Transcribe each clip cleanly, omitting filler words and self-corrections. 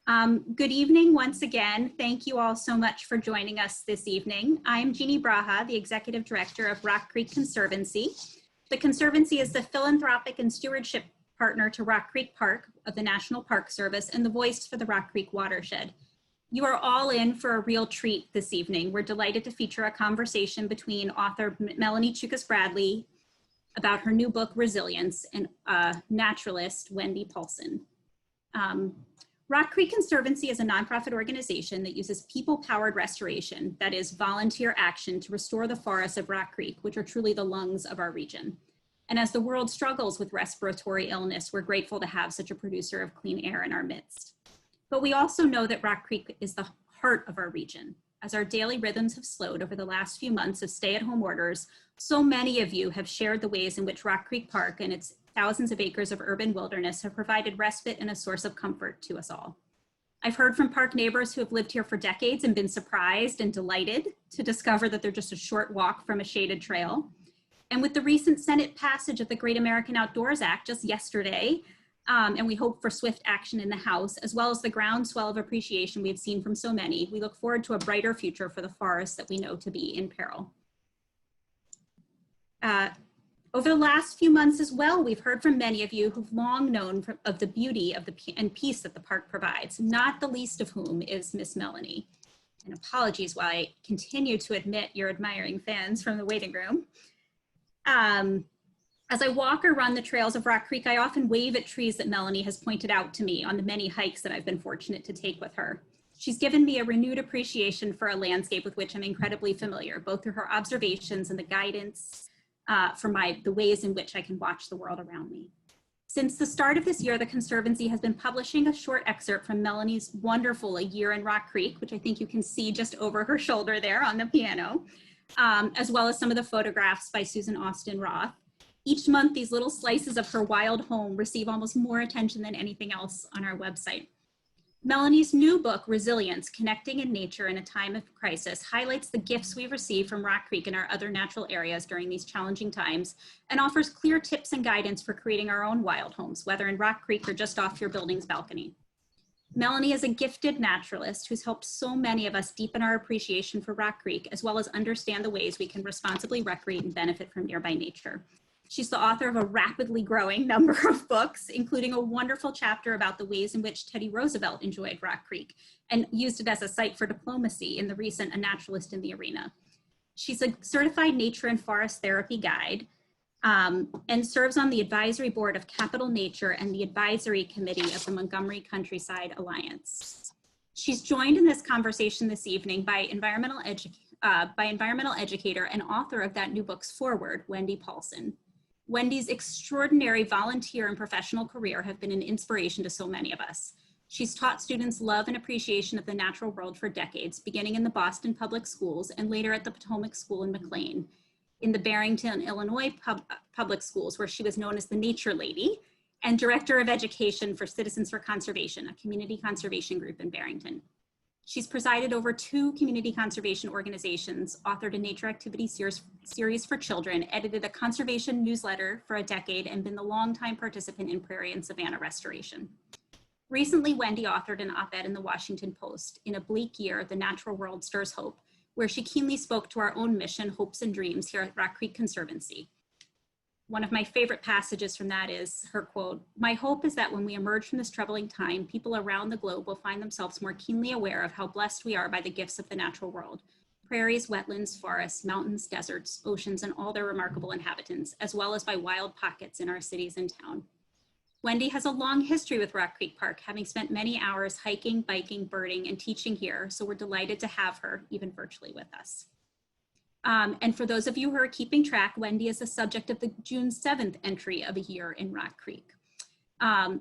Good evening once again. Thank you all so much for joining us this evening. I'm Jeannie Braha, the Executive Director of Rock Creek Conservancy. The Conservancy is the philanthropic and stewardship partner to Rock Creek Park of the National Park Service and the voice for the Rock Creek watershed. You are all in for a real treat this evening. We're delighted to feature a conversation between author Melanie Choukas-Bradley about her new book, Resilience, and naturalist Wendy Pauls. Rock Creek Conservancy is a nonprofit organization that uses people-powered restoration, that is volunteer action, to restore the forests of Rock Creek, which are truly the lungs of our region. And as the world struggles with respiratory illness, we're grateful to have such a producer of clean air in our midst. But we also know that Rock Creek is the heart of our region. As our daily rhythms have slowed over the last few months of stay-at-home orders, so many of you have shared the ways in which Rock Creek Park and its thousands of acres of urban wilderness have provided respite and a source of comfort to us all. I've heard from park neighbors who have lived here for decades and been surprised and delighted to discover that they're just a short walk from a shaded trail. And with the recent Senate passage of the Great American Outdoors Act just yesterday, and we hope for swift action in the House, as well as the groundswell of appreciation we've seen from so many, we look forward to a brighter future for the forests that we know to be in peril. Over the last few months as well, we've heard from many of you who've long known of the beauty of and peace that the park provides, not the least of whom is Miss Melanie. And apologies while I continue to admit your admiring fans from the waiting room. As I walk or run the trails of Rock Creek, I often wave at trees that Melanie has pointed out to me on the many hikes that I've been fortunate to take with her. She's given me a renewed appreciation for a landscape with which I'm incredibly familiar, both through her observations and the guidance for the ways in which I can watch the world around me. Since the start of this year, the Conservancy has been publishing a short excerpt from Melanie's wonderful A Year in Rock Creek, which I think you can see just over her shoulder there on the piano, as well as some of the photographs by Susan Austin Roth. Each month, these little slices of her wild home receive almost more attention than anything else on our website. Melanie's new book, Resilience, Connecting in Nature in a Time of Crisis, highlights the gifts we've received from Rock Creek and our other natural areas during these challenging times, and offers clear tips and guidance for creating our own wild homes, whether in Rock Creek or just off your building's balcony. Melanie is a gifted naturalist who's helped so many of us deepen our appreciation for Rock Creek, as well as understand the ways we can responsibly recreate and benefit from nearby nature. She's the author of a rapidly growing number of books, including a wonderful chapter about the ways in which Teddy Roosevelt enjoyed Rock Creek and used it as a site for diplomacy in the recent A Naturalist in the Arena. She's a certified nature and forest therapy guide and serves on the advisory board of Capital Nature and the advisory committee of the Montgomery Countryside Alliance. She's joined in this conversation this evening by environmental educator and author of that new book's foreword, Wendy Pauls. Wendy's extraordinary volunteer and professional career have been an inspiration to so many of us. She's taught students love and appreciation of the natural world for decades, beginning in the Boston Public Schools and later at the Potomac School in McLean, in the Barrington, Illinois Public Schools, where she was known as the Nature Lady, and Director of Education for Citizens for Conservation, a community conservation group in Barrington. She's presided over 2 community conservation organizations, authored a nature activity series for children, edited a conservation newsletter for a decade, and been the longtime participant in prairie and savanna restoration. Recently, Wendy authored an op-ed in the Washington Post, In a Bleak Year, The Natural World Stirs Hope, where she keenly spoke to our own mission, hopes, and dreams here at Rock Creek Conservancy. One of my favorite passages from that is her quote, "My hope is that when we emerge from this troubling time, people around the globe will find themselves more keenly aware of how blessed we are by the gifts of the natural world, prairies, wetlands, forests, mountains, deserts, oceans, and all their remarkable inhabitants, as well as by wild pockets in our cities and town." Wendy has a long history with Rock Creek Park, having spent many hours hiking, biking, birding, and teaching here, so we're delighted to have her, even virtually, with us. And for those of you who are keeping track, Wendy is the subject of the June 7th entry of A Year in Rock Creek.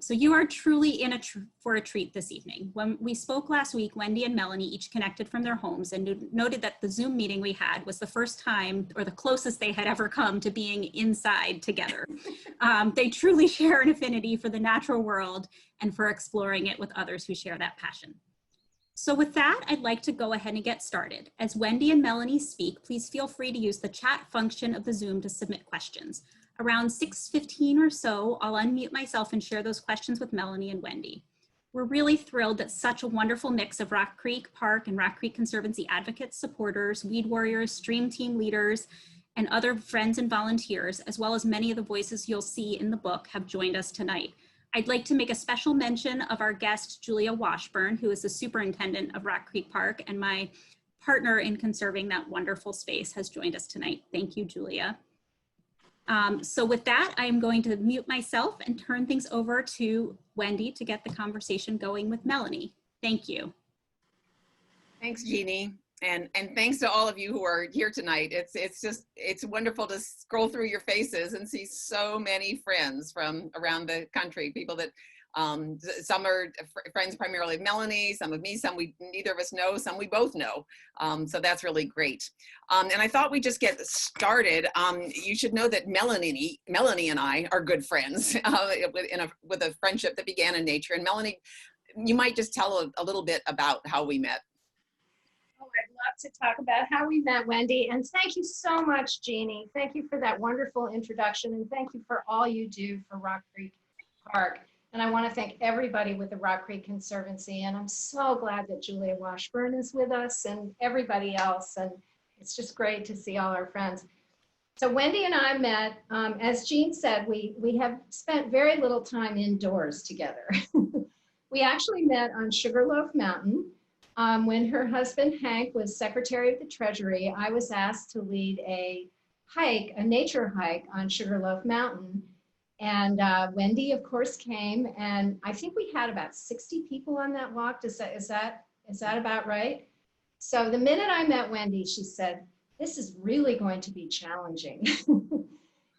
So you are truly in for a treat this evening. When we spoke last week, Wendy and Melanie each connected from their homes and noted that the Zoom meeting we had was the first time or the closest they had ever come to being inside together. They truly share an affinity for the natural world and for exploring it with others who share that passion. So with that, I'd like to go ahead and get started. As Wendy and Melanie speak, please feel free to use the chat function of the Zoom to submit questions. Around 6:15 or so, I'll unmute myself and share those questions with Melanie and Wendy. We're really thrilled that such a wonderful mix of Rock Creek Park and Rock Creek Conservancy advocates, supporters, weed warriors, stream team leaders, and other friends and volunteers, as well as many of the voices you'll see in the book, have joined us tonight. I'd like to make a special mention of our guest, Julia Washburn, who is the superintendent of Rock Creek Park and my partner in conserving that wonderful space, has joined us tonight. Thank you, Julia. So with that, I'm going to mute myself and turn things over to Wendy to get the conversation going with Melanie. Thank you. Thanks, Jeannie. And thanks to all of you who are here tonight. It's wonderful to scroll through your faces and see so many friends from around the country, people that some are friends primarily of Melanie, some of me, some neither of us know, some we both know. So that's really great. And I thought we'd just get started. You should know that Melanie and I are good friends with a friendship that began in nature. And Melanie, you might just tell a little bit about how we met. Oh, I'd love to talk about how we met, Wendy. And thank you so much, Jeannie. Thank you for that wonderful introduction. And thank you for all you do for Rock Creek Park. And I want to thank everybody with the Rock Creek Conservancy. And I'm so glad that Julia Washburn is with us and everybody else. And it's just great to see all our friends. So Wendy and I met, as Jean said, we have spent very little time indoors together. We actually met on Sugarloaf Mountain. When her husband Hank was Secretary of the Treasury, I was asked to lead a hike, a nature hike on Sugarloaf Mountain. And Wendy, of course, came, and I think we had about 60 people on that walk. Is that about right? So the minute I met Wendy, she said, "This is really going to be challenging."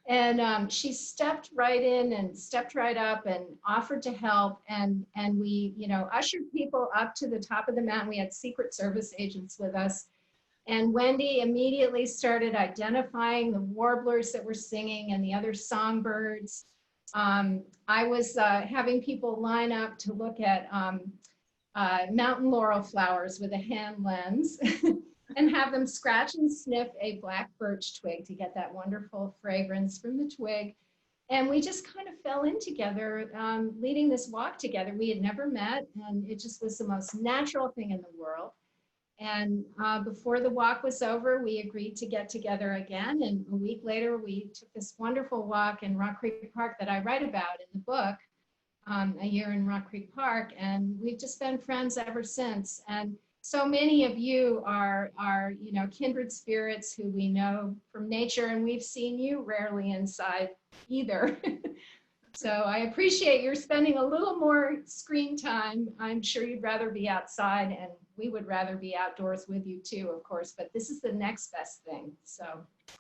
And she stepped right in and stepped right up and offered to help. And we, ushered people up to the top of the mountain. We had Secret Service agents with us. And Wendy immediately started identifying the warblers that were singing and the other songbirds. I was having people line up to look at mountain laurel flowers with a hand lens and have them scratch and sniff a black birch twig to get that wonderful fragrance from the twig. And we just kind of fell in together, leading this walk together. We had never met, and it just was the most natural thing in the world. And before the walk was over, we agreed to get together again. And a week later, we took this wonderful walk in Rock Creek Park that I write about in the book, A Year in Rock Creek Park. And we've just been friends ever since. And so many of you are kindred spirits who we know from nature, and we've seen you rarely inside either. So I appreciate your spending a little more screen time. I'm sure you'd rather be outside, and we would rather be outdoors with you too, of course, but this is the next best thing. So.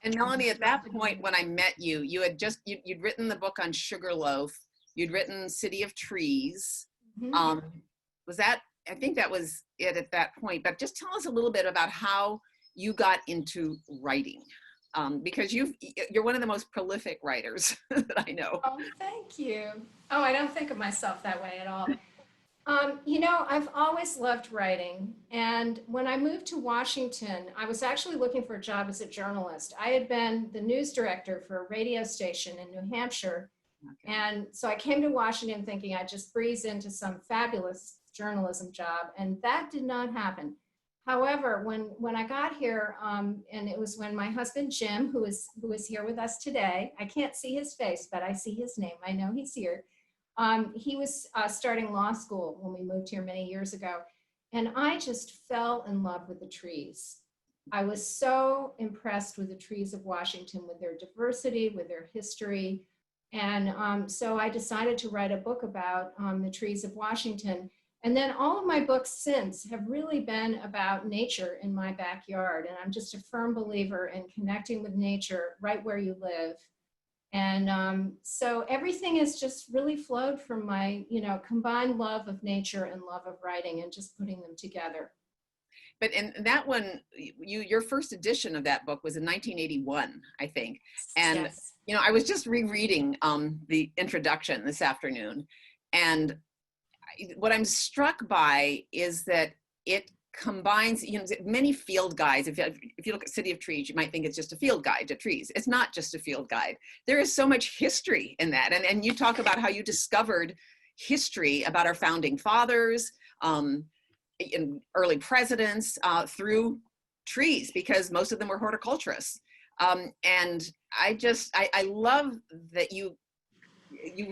And Melanie, at that point when I met you, you'd written the book on Sugarloaf, you'd written City of Trees. Mm-hmm. I think that was it at that point, but just tell us a little bit about how you got into writing. Because you're one of the most prolific writers that I know. Oh, thank you. Oh, I don't think of myself that way at all. I've always loved writing. And when I moved to Washington, I was actually looking for a job as a journalist. I had been the news director for a radio station in New Hampshire. Okay. And so I came to Washington thinking I'd just breeze into some fabulous journalism job. And that did not happen. However, when I got here, and it was when my husband, Jim, who is here with us today, I can't see his face, but I see his name. I know he's here. He was starting law school when we moved here many years ago. And I just fell in love with the trees. I was so impressed with the trees of Washington, with their diversity, with their history. And so I decided to write a book about the trees of Washington. And then all of my books since have really been about nature in my backyard. And I'm just a firm believer in connecting with nature right where you live. And so everything has just really flowed from my, combined love of nature and love of writing and just putting them together. But in that one, your first edition of that book was in 1981, I think. And, yes. I was just rereading the introduction this afternoon. And what I'm struck by is that it combines, many field guides. If you look at City of Trees, you might think it's just a field guide to trees. It's not just a field guide. There is so much history in that. And you talk about how you discovered history about our founding fathers, in early presidents, through trees, because most of them were horticulturists. And I love that you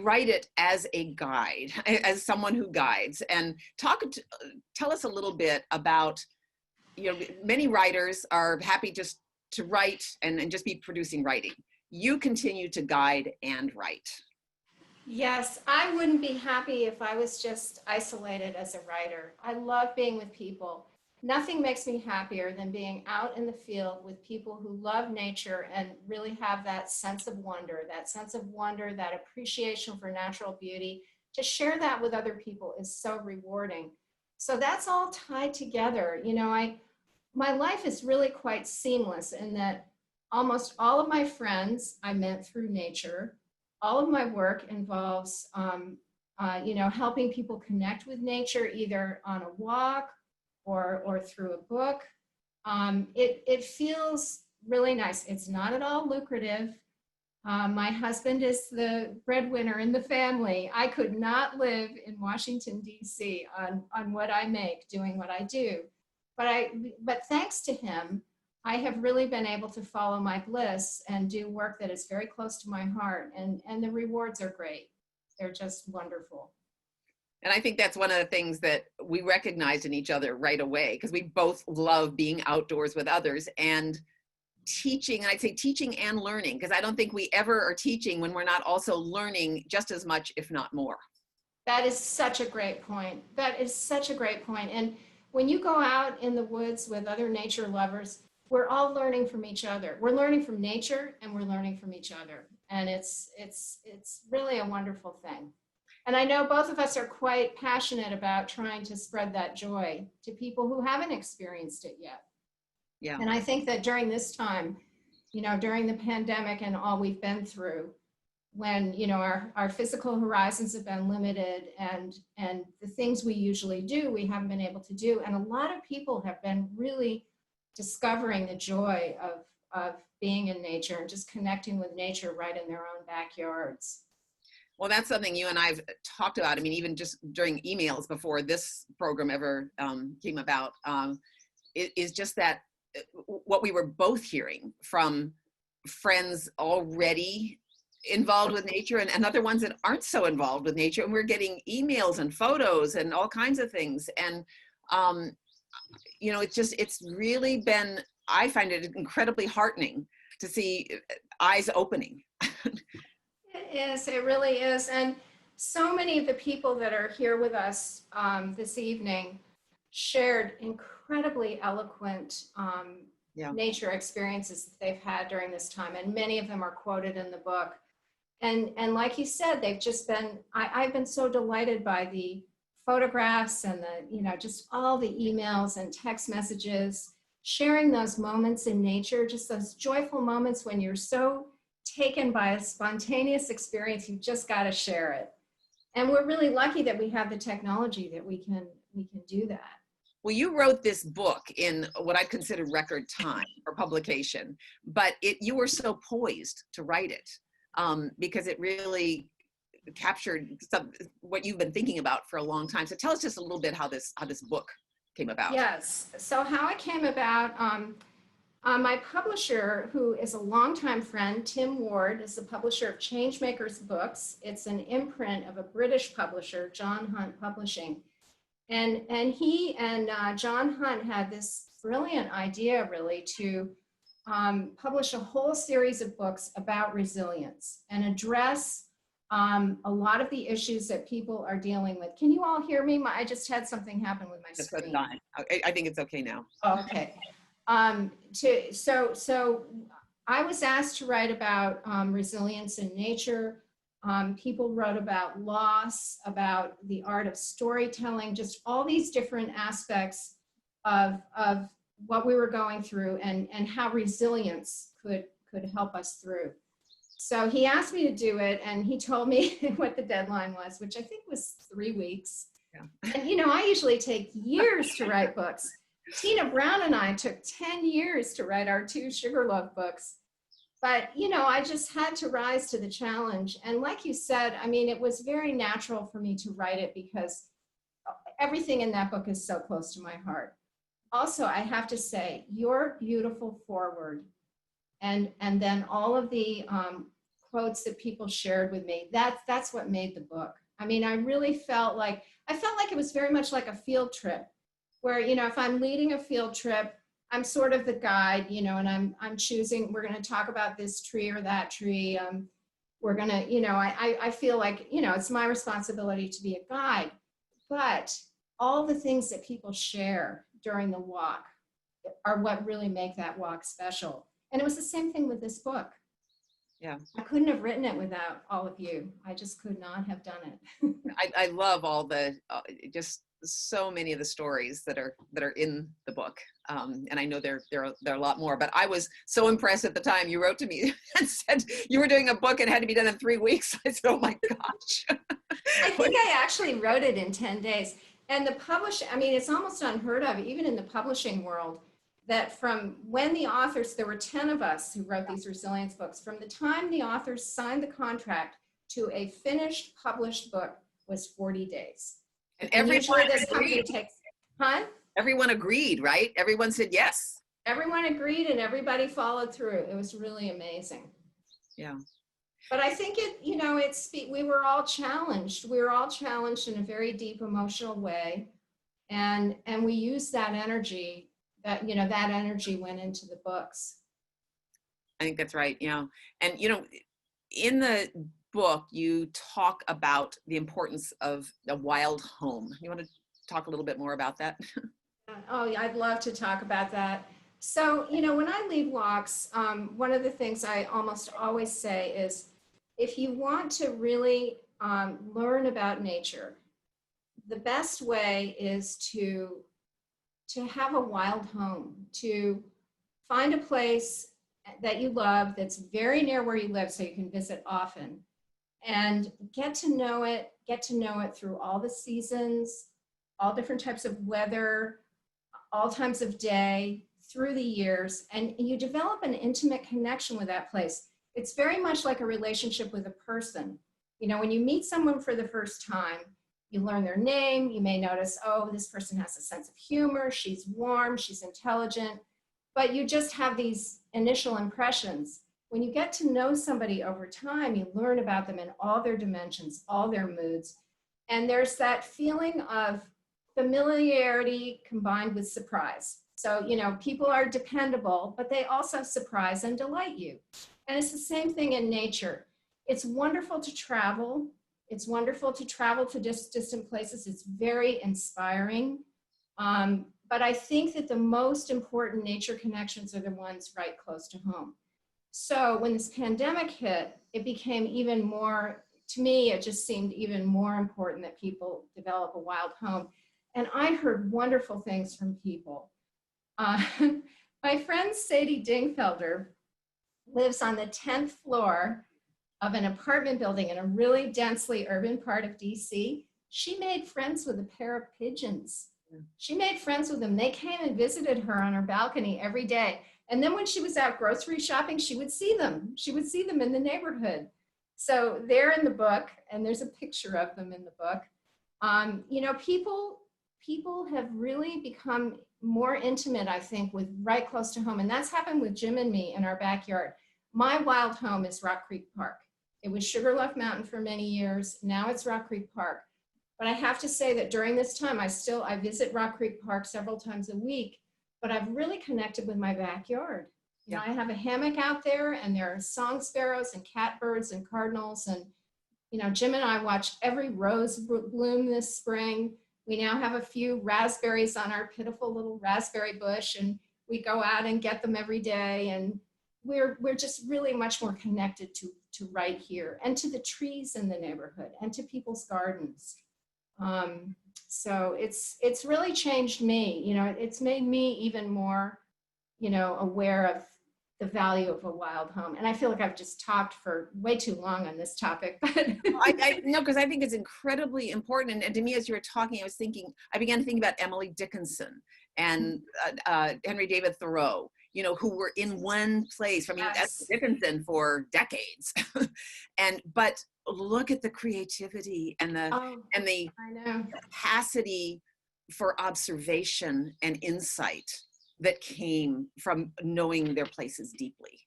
write it as a guide, as someone who guides. And tell us a little bit about, many writers are happy just to write and just be producing writing. You continue to guide and write. Yes, I wouldn't be happy if I was just isolated as a writer. I love being with people. Nothing makes me happier than being out in the field with people who love nature and really have that sense of wonder, that appreciation for natural beauty. To share that with other people is so rewarding. So that's all tied together. My life is really quite seamless in that almost all of my friends I met through nature. All of my work involves, helping people connect with nature, either on a walk or through a book. It feels really nice. It's not at all lucrative. My husband is the breadwinner in the family. I could not live in Washington, D.C. on what I make doing what I do. But thanks to him, I have really been able to follow my bliss and do work that is very close to my heart. And the rewards are great. They're just wonderful. And I think that's one of the things that we recognized in each other right away, because we both love being outdoors with others and teaching. And I'd say teaching and learning, because I don't think we ever are teaching when we're not also learning just as much, if not more. That is such a great point. And when you go out in the woods with other nature lovers, we're all learning from each other. We're learning from nature and we're learning from each other. And it's really a wonderful thing. And I know both of us are quite passionate about trying to spread that joy to people who haven't experienced it yet. Yeah. And I think that during this time, during the pandemic and all we've been through, when, our physical horizons have been limited and the things we usually do, we haven't been able to do. And a lot of people have been really discovering the joy of being in nature and just connecting with nature right in their own backyards. Well, that's something you and I've talked about. I mean, even just during emails before this program ever came about, it is just that what we were both hearing from friends already involved with nature and other ones that aren't so involved with nature. And we're getting emails and photos and all kinds of things. And, it's really been, I find it incredibly heartening to see eyes opening. It really is. And so many of the people that are here with us this evening shared incredibly eloquent nature experiences that they've had during this time. And many of them are quoted in the book. And like you said, they've just been, I've been so delighted by the photographs and just all the emails and text messages, sharing those moments in nature, just those joyful moments when you're so taken by a spontaneous experience, you just got to share it. And we're really lucky that we have the technology that we can do that. Well, you wrote this book in what I consider record time for publication, but you were so poised to write it because it really captured what you've been thinking about for a long time. So tell us just a little bit how this book came about. Yes. So how it came about, my publisher, who is a longtime friend, Tim Ward, is the publisher of Changemakers Books. It's an imprint of a British publisher, John Hunt Publishing. And he and John Hunt had this brilliant idea, really, to publish a whole series of books about resilience and address a lot of the issues that people are dealing with. Can you all hear me? I just had something happen with my screen. I think it's okay now. Okay. So I was asked to write about resilience in nature. People wrote about loss, about the art of storytelling, just all these different aspects of what we were going through and how resilience could help us through. So he asked me to do it, and he told me what the deadline was, which I think was 3 weeks. Yeah. And I usually take years to write books. Tina Brown and I took 10 years to write our 2 Sugarloaf books. But, you know, I just had to rise to the challenge. And like you said, I mean, it was very natural for me to write it because everything in that book is so close to my heart. Also, I have to say, your beautiful foreword and then all of the quotes that people shared with me, that's what made the book. I mean, I really felt like it was very much like a field trip where, you know, if I'm leading a field trip, I'm sort of the guide, you know, and I'm choosing, we're going to talk about this tree or that tree. We're going to, you know, I feel like, you know, it's my responsibility to be a guide, but all the things that people share during the walk are what really make that walk special. And it was the same thing with this book. Yeah. I couldn't have written it without all of you. I just could not have done it. I love all the, just so many of the stories that are in the book. And I know there are a lot more, but I was so impressed at the time you wrote to me and said you were doing a book and had to be done in 3 weeks. I said, oh my gosh. I think I actually wrote it in 10 days. And the publish, I mean, it's almost unheard of, even in the publishing world, that from when the authors, there were 10 of us who wrote these resilience books, from the time the authors signed the contract to a finished published book was 40 days. And usually this company takes, huh? Everyone agreed, right? Everyone said yes. Everyone agreed and everybody followed through. It was really amazing. Yeah. But I think it, you know, we were all challenged. We were all challenged in a very deep emotional way. And we used that energy, that, you know, that energy went into the books. I think that's right. Yeah. And, you know, in the book, you talk about the importance of a wild home. You want to talk a little bit more about that? Oh, yeah, I'd love to talk about that. So, you know, when I lead walks, one of the things I almost always say is, if you want to really learn about nature, the best way is to have a wild home, to find a place that you love that's very near where you live so you can visit often, and get to know it through all the seasons, all different types of weather, all times of day, through the years, and you develop an intimate connection with that place. It's very much like a relationship with a person. You know, when you meet someone for the first time, you learn their name, you may notice, oh, this person has a sense of humor, she's warm, she's intelligent, but you just have these initial impressions. When you get to know somebody over time, you learn about them in all their dimensions, all their moods, and there's that feeling of familiarity combined with surprise. So, you know, people are dependable, but they also surprise and delight you. And it's the same thing in nature. It's wonderful to travel. It's wonderful to travel to distant places. It's very inspiring. But I think that the most important nature connections are the ones right close to home. So when this pandemic hit, it became even more, to me, it just seemed even more important that people develop a wild home. And I heard wonderful things from people. My friend Sadie Dingfelder lives on the 10th floor of an apartment building in a really densely urban part of DC. She made friends with a pair of pigeons. She made friends with them. They came and visited her on her balcony every day. And then when she was out grocery shopping, she would see them. She would see them in the neighborhood. So they're in the book, and there's a picture of them in the book. You know, people have really become more intimate, I think, with right close to home. And that's happened with Jim and me in our backyard. My wild home is Rock Creek Park. It was Sugarloaf Mountain for many years. Now it's Rock Creek Park. But I have to say that during this time, I visit Rock Creek Park several times a week, but I've really connected with my backyard. You know, I have a hammock out there, and there are song sparrows and catbirds and cardinals. And, you know, Jim and I watched every rose bloom this spring. We now have a few raspberries on our pitiful little raspberry bush, and we go out and get them every day. And we're just really much more connected to right here, and to the trees in the neighborhood, and to people's gardens. So it's really changed me. You know, it's made me even more, you know, aware of the value of a wild home. And I feel like I've just talked for way too long on this topic. But No, because I think it's incredibly important. And to me, as you were talking, I began to think about Emily Dickinson and Henry David Thoreau. who were in one place. I mean, that's Yes. Dickinson for decades. But look at the creativity and the Oh, I know. capacity for observation and insight that came from knowing their places deeply.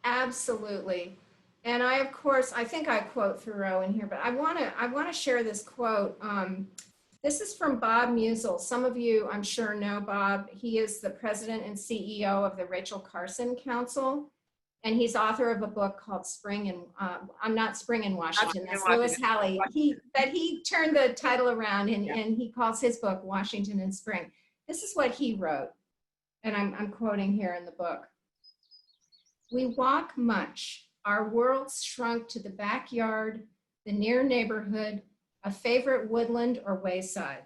Absolutely. And I, of course, I think I quote Thoreau in here, but I want to share this quote. This is from Bob Musil. Some of you, I'm sure, know Bob. He is the president and CEO of the Rachel Carson Council, and he's author of a book called Spring in Washington. That's Lewis Halley. He turned the title around, and he calls his book Washington in Spring. This is what he wrote, and I'm quoting here in the book. We walk much. Our worlds shrunk to the backyard, the near neighborhood, a favorite woodland or wayside.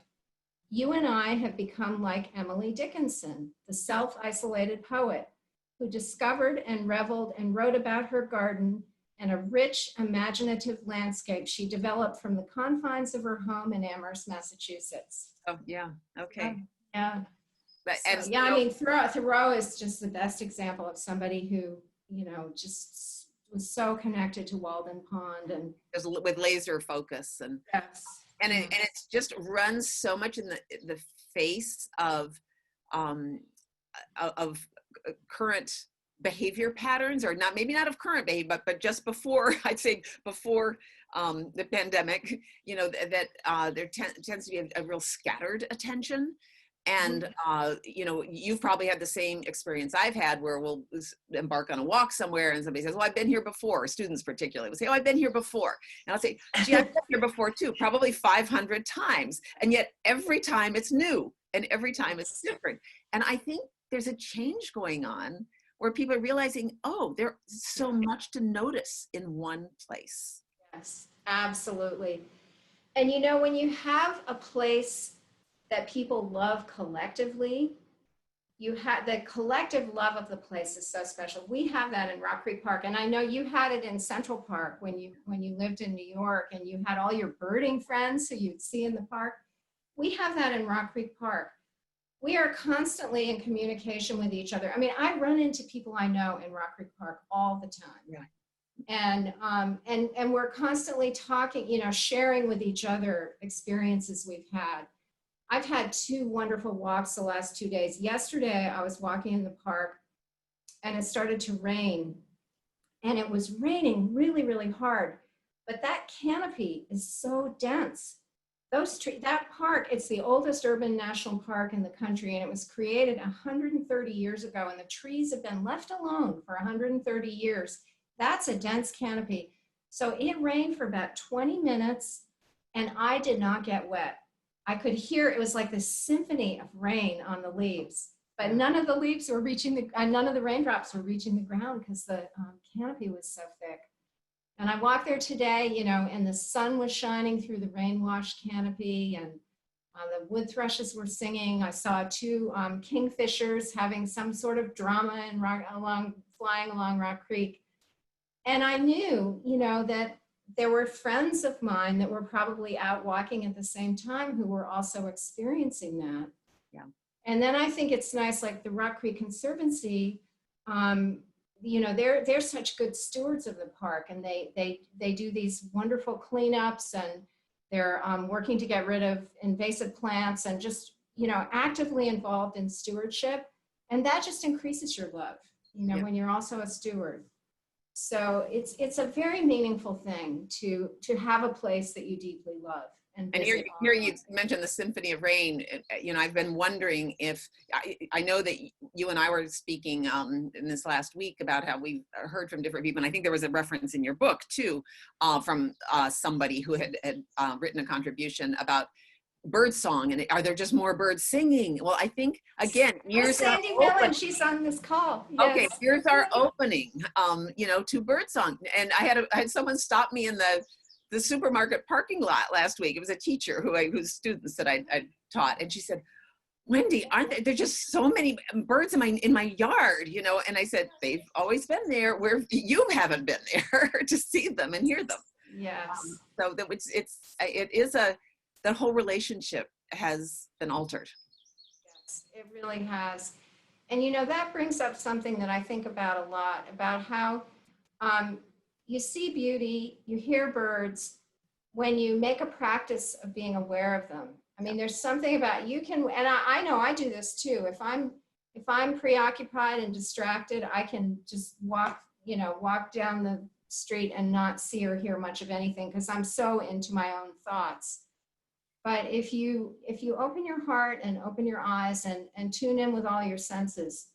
You and I have become like Emily Dickinson, the self-isolated poet, who discovered and reveled and wrote about her garden and a rich, imaginative landscape she developed from the confines of her home in Amherst, Massachusetts. Oh, yeah. Okay. Yeah. But, So, I mean, Thoreau is just the best example of somebody who, just was so connected to Walden Pond and with laser focus and yes. and it's just runs so much in the face of current behavior patterns, or maybe not of current behavior, but just before, I'd say before the pandemic, that there tends to be a real scattered attention. And, you've probably had the same experience I've had, where we'll embark on a walk somewhere and somebody says, well, I've been here before. Students particularly will say, oh, I've been here before. And I'll say, gee, I've been here before too, probably 500 times. And yet every time it's new and every time it's different. And I think there's a change going on where people are realizing, oh, there's so much to notice in one place. Yes, absolutely. And when you have a place that people love collectively, you had the collective love of the place is so special. We have that in Rock Creek Park, and I know you had it in Central Park when you lived in New York, and you had all your birding friends who you'd see in the park. We have that in Rock Creek Park. We are constantly in communication with each other. I mean, I run into people I know in Rock Creek Park all the time. Yeah. And we're constantly talking, sharing with each other experiences we've had. I've had 2 wonderful walks the last 2 days. Yesterday, I was walking in the park and it started to rain, and it was raining really, really hard. But that canopy is so dense. Those trees, that park, it's the oldest urban national park in the country, and it was created 130 years ago, and the trees have been left alone for 130 years. That's a dense canopy. So it rained for about 20 minutes, and I did not get wet. I could hear, it was like this symphony of rain on the leaves, but none of the leaves were reaching none of the raindrops were reaching the ground because the canopy was so thick. And I walked there today, and the sun was shining through the rain-washed canopy, and the wood thrushes were singing. I saw 2 kingfishers having some sort of drama and flying along Rock Creek. And I knew, that there were friends of mine that were probably out walking at the same time who were also experiencing that. Yeah. And then I think it's nice, like the Rock Creek Conservancy, they're such good stewards of the park, and they do these wonderful cleanups, and they're working to get rid of invasive plants, and just, actively involved in stewardship. And that just increases your love, when you're also a steward. So it's a very meaningful thing to have a place that you deeply love. And here you mentioned the Symphony of Rain. I've been wondering if, I know that you and I were speaking in this last week about how we've heard from different people, and I think there was a reference in your book too, from somebody who had written a contribution about birdsong, and are there just more birds singing? Well, I think, again, Sandy Millen, she's on this call. Yes. Okay, here's our opening, to birdsong. And I had someone stop me in the supermarket parking lot last week. It was a teacher whose students that I taught, and she said, Wendy, aren't there just so many birds in my yard, And I said, they've always been there, where you haven't been there to see them and hear them. Yes. So that the whole relationship has been altered. Yes, it really has. And, you know, that brings up something that I think about a lot, about how you see beauty, you hear birds, when you make a practice of being aware of them. I mean, there's something about you can, and I know I do this too. If I'm preoccupied and distracted, I can just walk down the street and not see or hear much of anything because I'm so into my own thoughts. But if you open your heart and open your eyes and tune in with all your senses,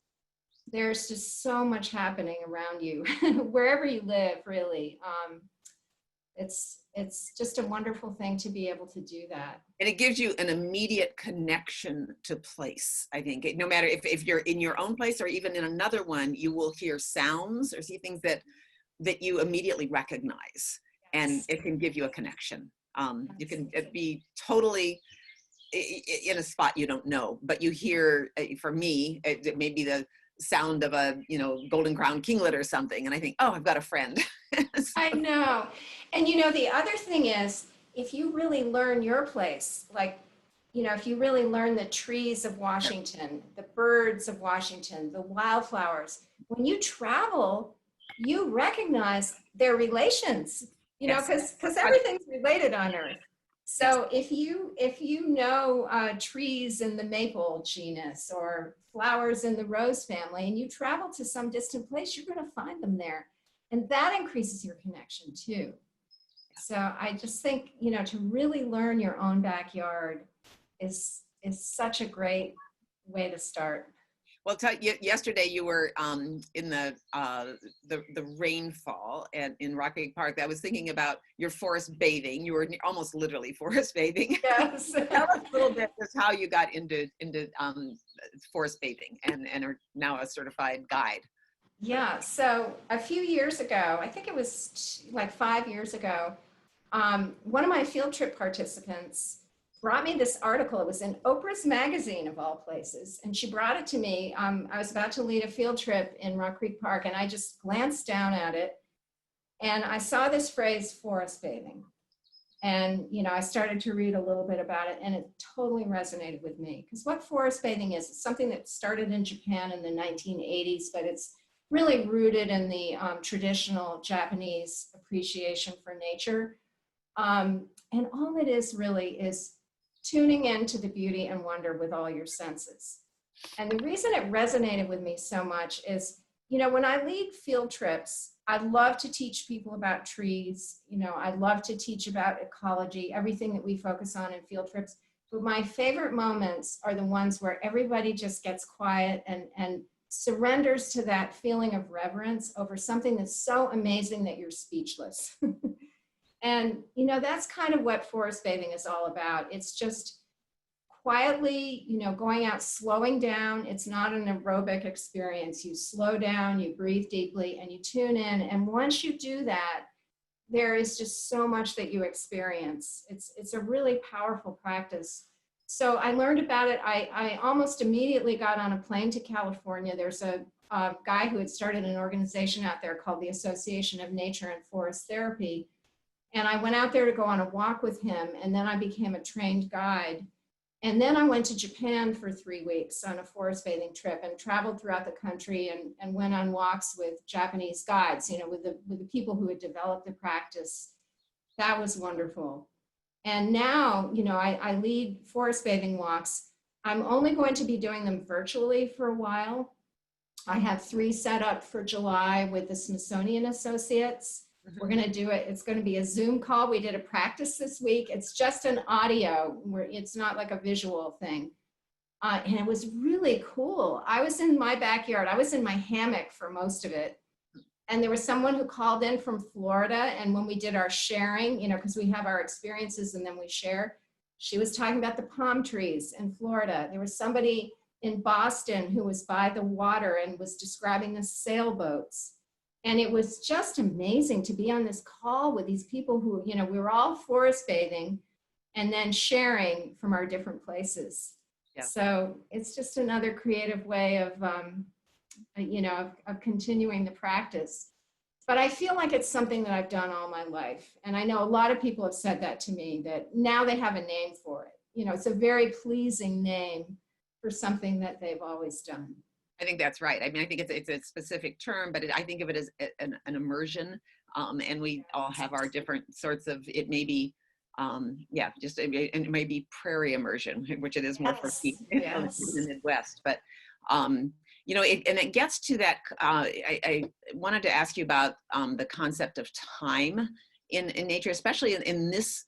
there's just so much happening around you, wherever you live, really. It's just a wonderful thing to be able to do that. And it gives you an immediate connection to place. I think no matter if you're in your own place or even in another one, you will hear sounds or see things that you immediately recognize, and it can give you a connection. You can be totally in a spot you don't know, but you hear, for me, it may be the sound of a golden crown kinglet or something, and I think, oh, I've got a friend. So. I know. And the other thing is, if you really learn your place, like, if you really learn the trees of Washington, the birds of Washington, the wildflowers, when you travel, you recognize their relations, because everything's related on Earth. So if you know trees in the maple genus or flowers in the rose family, and you travel to some distant place, you're going to find them there. And that increases your connection too. So I just think, to really learn your own backyard is such a great way to start. Well, yesterday you were in the rainfall in Rock Creek Park. I was thinking about your forest bathing. You were almost literally forest bathing. Yes. Tell us a little bit just how you got into forest bathing and are now a certified guide. Yeah. So a few years ago, I think it was like 5 years ago, one of my field trip participants brought me this article. It was in Oprah's magazine, of all places, and she brought it to me. I was about to lead a field trip in Rock Creek Park, and I just glanced down at it, and I saw this phrase, forest bathing. And, I started to read a little bit about it, and it totally resonated with me. Because what forest bathing is, it's something that started in Japan in the 1980s, but it's really rooted in the traditional Japanese appreciation for nature. And all it is really is tuning into the beauty and wonder with all your senses. And the reason it resonated with me so much is, when I lead field trips, I love to teach people about trees. I love to teach about ecology, everything that we focus on in field trips. But my favorite moments are the ones where everybody just gets quiet and surrenders to that feeling of reverence over something that's so amazing that you're speechless. And, that's kind of what forest bathing is all about. It's just quietly, going out, slowing down. It's not an aerobic experience. You slow down, you breathe deeply, and you tune in. And once you do that, there is just so much that you experience. It's a really powerful practice. So I learned about it. I almost immediately got on a plane to California. There's a guy who had started an organization out there called the Association of Nature and Forest Therapy. And I went out there to go on a walk with him, and then I became a trained guide. And then I went to Japan for 3 weeks on a forest bathing trip and traveled throughout the country and went on walks with Japanese guides, with the people who had developed the practice. That was wonderful. And now, I lead forest bathing walks. I'm only going to be doing them virtually for a while. I have 3 set up for July with the Smithsonian Associates. We're going to do it. It's going to be a Zoom call. We did a practice this week. It's just an audio where it's not like a visual thing. And it was really cool. I was in my backyard. I was in my hammock for most of it. And there was someone who called in from Florida. And when we did our sharing, because we have our experiences and then we share, she was talking about the palm trees in Florida. There was somebody in Boston who was by the water and was describing the sailboats. And it was just amazing to be on this call with these people who, we were all forest bathing and then sharing from our different places. Yeah. So it's just another creative way of continuing the practice. But I feel like it's something that I've done all my life. And I know a lot of people have said that to me, that now they have a name for it. It's a very pleasing name for something that they've always done. I think that's right. I mean, I think it's a specific term, but I think of it as an immersion. And we all have our different sorts of, it may be, yeah, just, and it may be prairie immersion, which it is more for people in the Midwest. But, you know, and it gets to that, I wanted to ask you about the concept of time in nature, especially in this,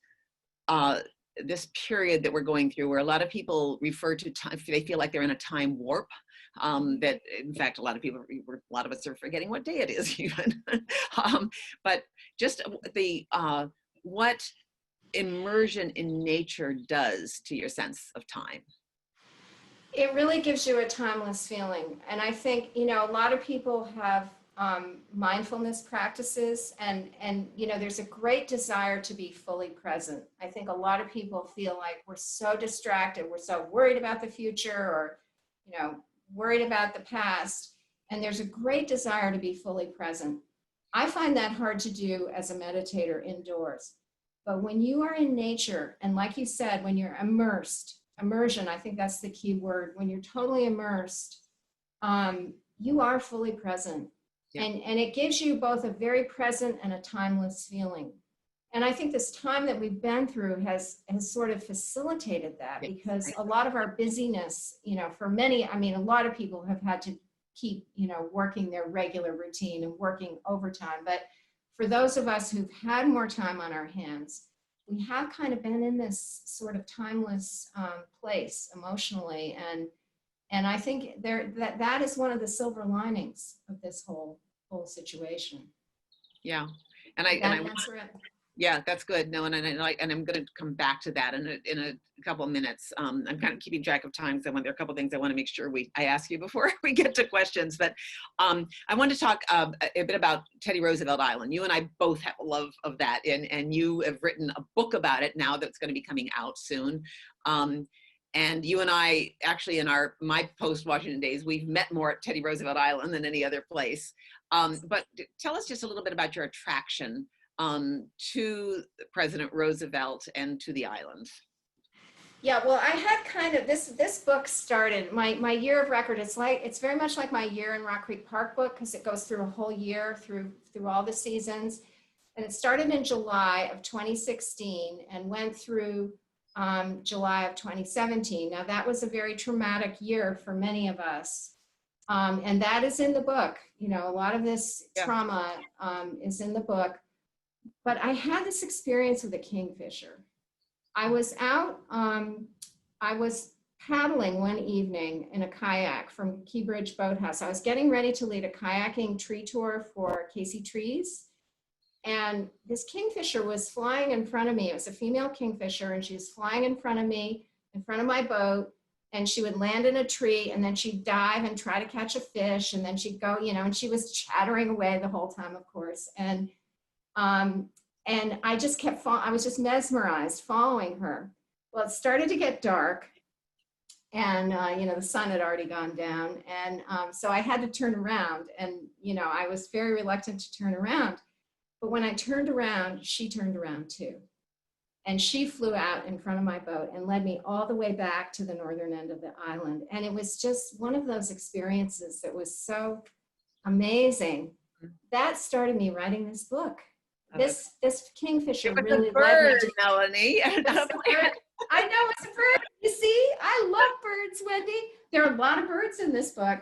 this period that we're going through, where a lot of people refer to time, they feel like they're in a time warp. That in fact, a lot of us are forgetting what day it is even. But just the what immersion in nature does to your sense of time. It really gives you a timeless feeling. And I think, you know, a lot of people have mindfulness practices, and you know, there's a great desire to be fully present. I think a lot of people feel like we're so distracted, we're so worried about the future, or, you know, worried about the past, and there's a great desire to be fully present. I find that hard to do as a meditator indoors. But when you are in nature, and like you said, when you're immersion, I think that's the key word, when you're totally immersed, you are fully present. Yeah. And it gives you both a very present and a timeless feeling. And I think this time that we've been through has sort of facilitated that, because a lot of our busyness, you know, for many, I mean, a lot of people have had to keep, you know, working their regular routine and working overtime. But for those of us who've had more time on our hands, we have kind of been in this sort of timeless place emotionally. And I think that is one of the silver linings of this whole situation. Yeah. And I answer it. Yeah, that's good. No, and I'm going to come back to that in a couple of minutes. I'm kind of keeping track of time, so there are a couple of things I want to make sure I ask you before we get to questions. But I want to talk a bit about Teddy Roosevelt Island. You and I both have a love of that, and you have written a book about it now that's going to be coming out soon. And you and I, actually, in my post-Washington days, we've met more at Teddy Roosevelt Island than any other place. But tell us just a little bit about your attraction to President Roosevelt and to the island. Yeah, well, I had kind of, this book started, my year of record, it's very much like my Year in Rock Creek Park book, because it goes through a whole year, through all the seasons. And it started in July of 2016 and went through July of 2017. Now, that was a very traumatic year for many of us. And that is in the book. You know, a lot of this trauma is in the book. But I had this experience with a kingfisher. I was out, I was paddling one evening in a kayak from Key Bridge Boathouse. I was getting ready to lead a kayaking tree tour for Casey Trees. And this kingfisher was flying in front of me. It was a female kingfisher, and she was flying in front of me, in front of my boat. And she would land in a tree, and then she'd dive and try to catch a fish. And then she'd go, you know, and she was chattering away the whole time, of course. And I just kept I was just mesmerized following her. Well, it started to get dark, and you know, the sun had already gone down, and so I had to turn around, and you know, I was very reluctant to turn around. But when I turned around, she turned around too, and she flew out in front of my boat and led me all the way back to the northern end of the island. And it was just one of those experiences that was so amazing. That started me writing this book. This kingfisher really led me to Melanie. I know, it's a bird. You see, I love birds, Wendy. There are a lot of birds in this book.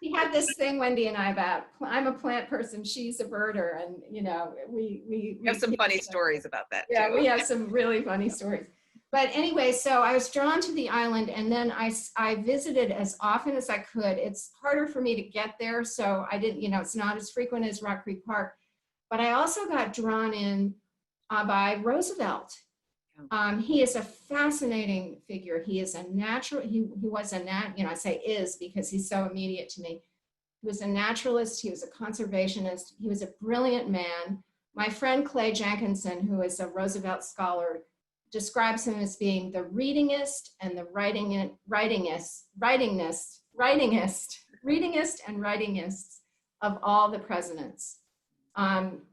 We had this thing, Wendy and I, about I'm a plant person, she's a birder, and you know, we have some funny stories about that. Yeah, too. We have some really funny stories. But anyway, so I was drawn to the island, and then I visited as often as I could. It's harder for me to get there, so I didn't, you know, it's not as frequent as Rock Creek Park. But I also got drawn in by Roosevelt. He is a fascinating figure. He is a natural, he was a you know, I say is because he's so immediate to me. He was a naturalist, he was a conservationist, he was a brilliant man. My friend Clay Jenkinson, who is a Roosevelt scholar, describes him as being the readingest and the writingest of all the presidents.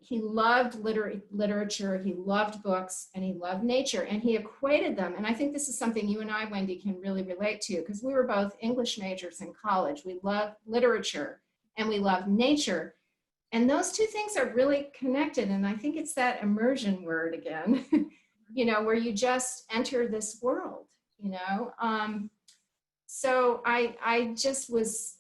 He loved literature, he loved books, and he loved nature, and he equated them. And I think this is something you and I, Wendy, can really relate to, because we were both English majors in college. We love literature and we love nature. And those two things are really connected. And I think it's that immersion word again, where you just enter this world, So I just was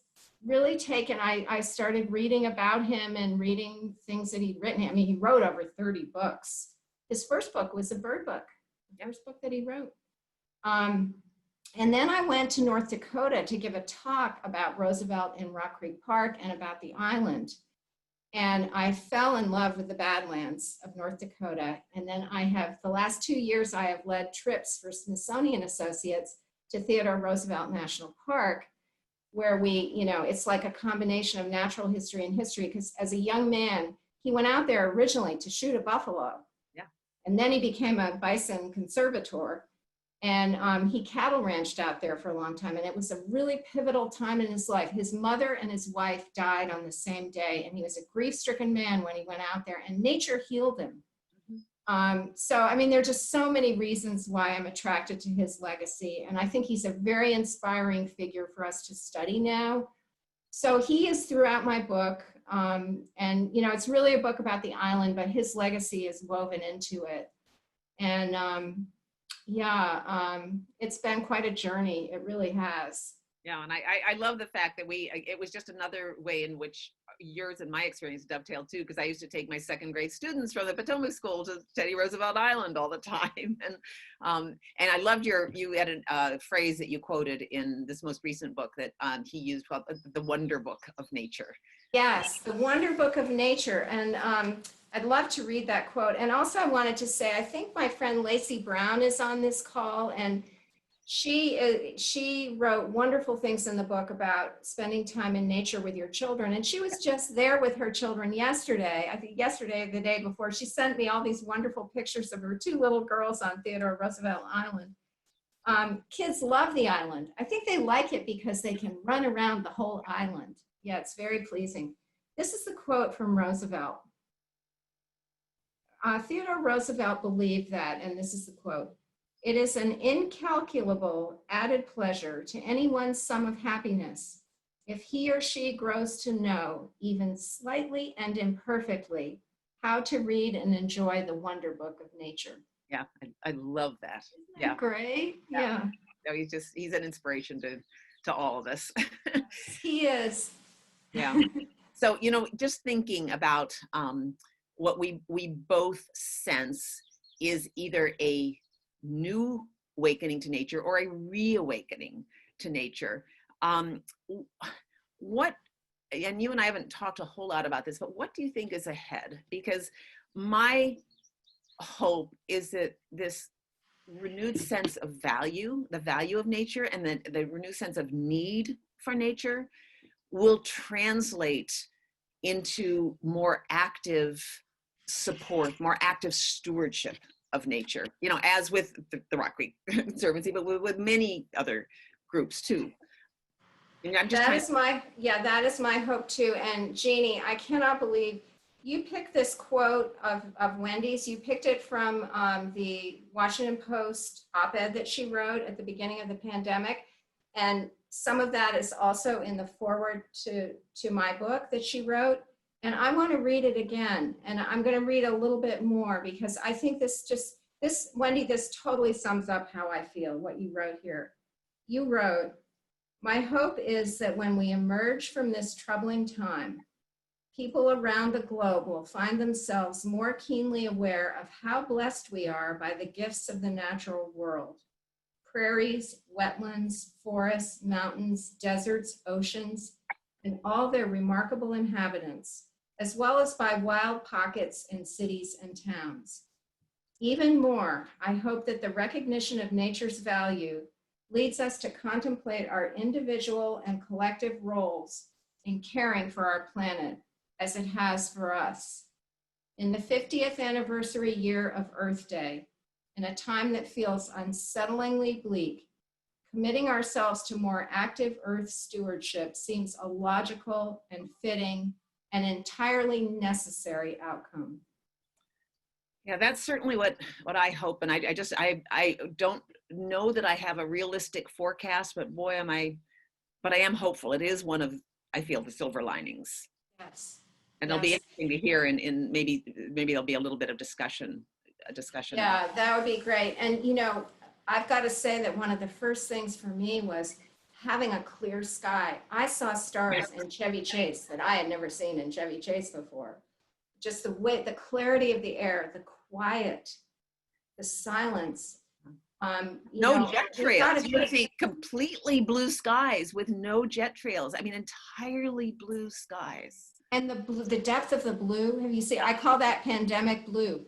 really taken. I started reading about him and reading things that he'd written. I mean, he wrote over 30 books. His first book was a bird book, the first book that he wrote. And then I went to North Dakota to give a talk about Roosevelt in Rock Creek Park and about the island. And I fell in love with the Badlands of North Dakota. And then the last 2 years, I have led trips for Smithsonian Associates to Theodore Roosevelt National Park, where it's like a combination of natural history and history, because as a young man, he went out there originally to shoot a buffalo. Yeah. And then he became a bison conservator, and he cattle ranched out there for a long time. And it was a really pivotal time in his life. His mother and his wife died on the same day, and he was a grief-stricken man when he went out there, and nature healed him. So, I mean, there are just so many reasons why I'm attracted to his legacy. And I think he's a very inspiring figure for us to study now. So he is throughout my book. And, it's really a book about the island, but his legacy is woven into it. And it's been quite a journey. It really has. Yeah, and I love the fact that it was just another way in which yours and my experience dovetailed too, because I used to take my second grade students from the Potomac School to Teddy Roosevelt Island all the time. And I loved you had a phrase that you quoted in this most recent book that he used called the Wonder Book of Nature. Yes, the Wonder Book of Nature. And I'd love to read that quote. And also I wanted to say, I think my friend Lacey Brown is on this call, and she wrote wonderful things in the book about spending time in nature with your children. And she was just there with her children yesterday. I think yesterday, the day before, she sent me all these wonderful pictures of her two little girls on Theodore Roosevelt Island. Kids love the island. I think they like it because they can run around the whole island. Yeah, it's very pleasing. This is the quote from Roosevelt. Theodore Roosevelt believed that, and this is the quote, "It is an incalculable added pleasure to anyone's sum of happiness if he or she grows to know, even slightly and imperfectly, how to read and enjoy the wonder book of nature." Yeah, I love that. Isn't that great? Yeah. No, he's an inspiration to all of us. He is. Yeah. So, just thinking about what we both sense is either a new awakening to nature or a reawakening to nature. And you and I haven't talked a whole lot about this, but what do you think is ahead? Because my hope is that this renewed sense of value, the value of nature, and the renewed sense of need for nature will translate into more active support, more active stewardship of nature, as with the Rock Creek Conservancy, but with many other groups too. And that is my hope too. And Jeannie, I cannot believe you picked this quote of Wendy's. You picked it from the Washington Post op-ed that she wrote at the beginning of the pandemic. And some of that is also in the foreword to my book that she wrote. And I want to read it again. And I'm going to read a little bit more because I think Wendy, this totally sums up how I feel, what you wrote here. You wrote, "My hope is that when we emerge from this troubling time, people around the globe will find themselves more keenly aware of how blessed we are by the gifts of the natural world. Prairies, wetlands, forests, mountains, deserts, oceans, and all their remarkable inhabitants, as well as by wild pockets in cities and towns. Even more, I hope that the recognition of nature's value leads us to contemplate our individual and collective roles in caring for our planet as it has for us. In the 50th anniversary year of Earth Day, in a time that feels unsettlingly bleak, committing ourselves to more active Earth stewardship seems a logical and fitting an entirely necessary outcome. Yeah, that's certainly what I hope. And I don't know that I have a realistic forecast, but boy, but I am hopeful. It is one of, I feel, the silver linings. Yes. And it'll be interesting to hear, and maybe there'll be a little bit of discussion. Yeah, that would be great. And you know, I've got to say that one of the first things for me was having a clear sky. I saw stars in Chevy Chase that I had never seen in Chevy Chase before. Just the way, the clarity of the air, the quiet, the silence. No jet trails. You see completely blue skies with no jet trails. I mean, entirely blue skies. And the depth of the blue. Have you seen? I call that pandemic blue.